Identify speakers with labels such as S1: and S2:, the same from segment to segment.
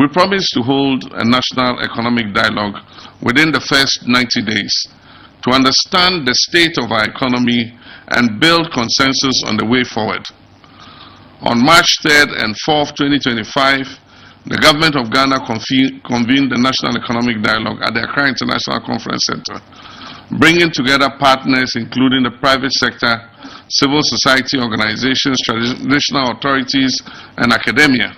S1: We promised to hold a national economic dialogue within the first 90 days to understand the state of our economy and build consensus on the way forward. On March 3rd and 4th, 2025, the government of Ghana convened the National Economic Dialogue at the Accra International Conference Center, bringing together partners including the private sector, civil society organizations, traditional authorities, and academia.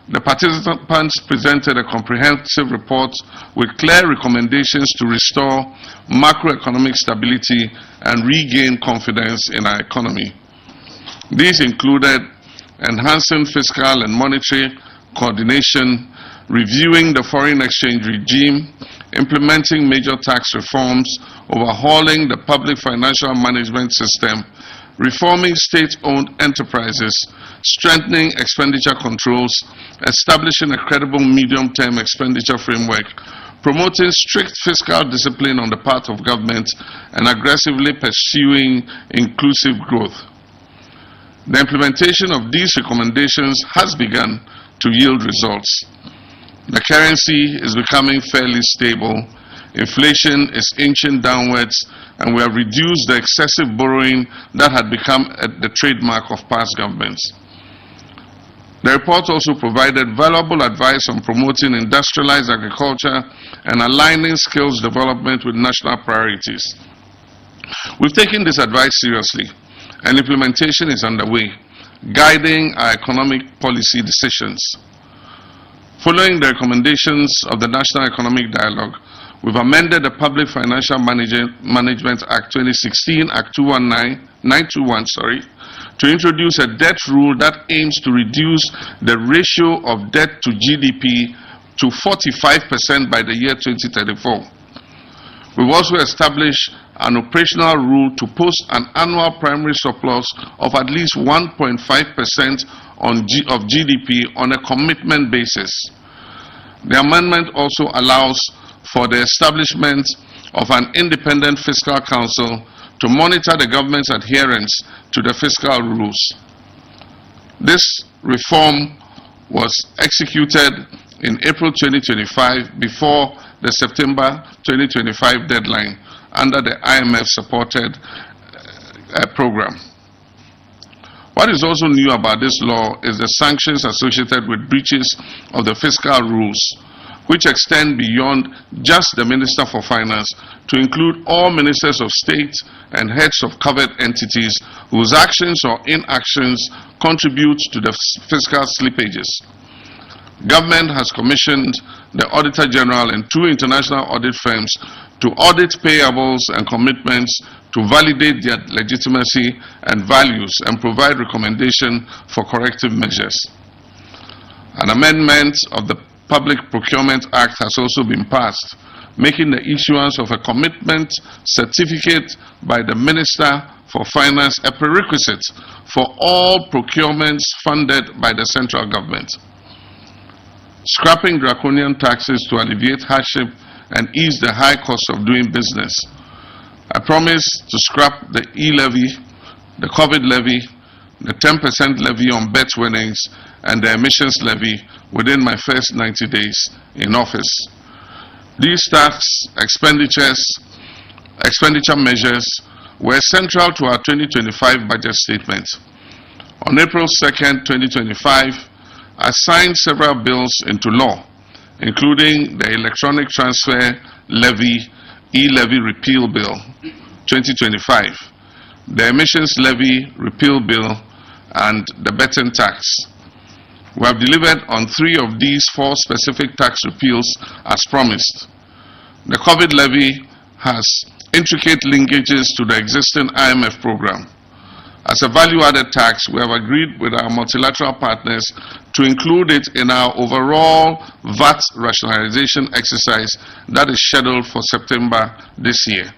S1: The participants presented a comprehensive report with clear recommendations to restore macroeconomic stability and regain confidence in our economy. These included enhancing fiscal and monetary coordination, reviewing the foreign exchange regime, implementing major tax reforms, overhauling the public financial management system, reforming state-owned enterprises, strengthening expenditure controls, establishing a credible medium-term expenditure framework, promoting strict fiscal discipline on the part of government, and aggressively pursuing inclusive growth. The implementation of these recommendations has begun to yield results. The currency is becoming fairly stable, inflation is inching downwards, and we have reduced the excessive borrowing that had become the trademark of past governments. The report also provided valuable advice on promoting industrialized agriculture and aligning skills development with national priorities. We've taken this advice seriously, and implementation is underway, guiding our economic policy decisions. Following the recommendations of the National Economic Dialogue, we've amended the Public Financial Management Act 2016, Act 921, to introduce a debt rule that aims to reduce the ratio of debt to GDP to 45% by the year 2034. We've also established an operational rule to post an annual primary surplus of at least 1.5% of GDP on a commitment basis. The amendment also allows for the establishment of an independent fiscal council to monitor the government's adherence to the fiscal rules. This reform was executed in April 2025 before the September 2025 deadline under the IMF-supported program. What is also new about this law is the sanctions associated with breaches of the fiscal rules, which extend beyond just the Minister for Finance to include all ministers of state and heads of covered entities whose actions or inactions contribute to the fiscal slippages. Government has commissioned the Auditor General and 2 international audit firms to audit payables and commitments to validate their legitimacy and values and provide recommendation for corrective measures. An amendment of the Public Procurement Act has also been passed, making the issuance of a commitment certificate by the Minister for Finance a prerequisite for all procurements funded by the central government. Scrapping draconian taxes to alleviate hardship and ease the high cost of doing business. I promise to scrap the e-levy, the COVID levy, the 10% levy on bet winnings, and the emissions levy within my first 90 days in office. These tax expenditure measures were central to our 2025 budget statement. On April 2nd, 2025, I signed several bills into law, including the Electronic Transfer Levy e-levy repeal bill 2025, the emissions levy repeal bill, and the betting tax. We have delivered on 3 of these 4 specific tax repeals as promised. The COVID levy has intricate linkages to the existing IMF program. As a value-added tax, we have agreed with our multilateral partners to include it in our overall VAT rationalization exercise that is scheduled for September this year.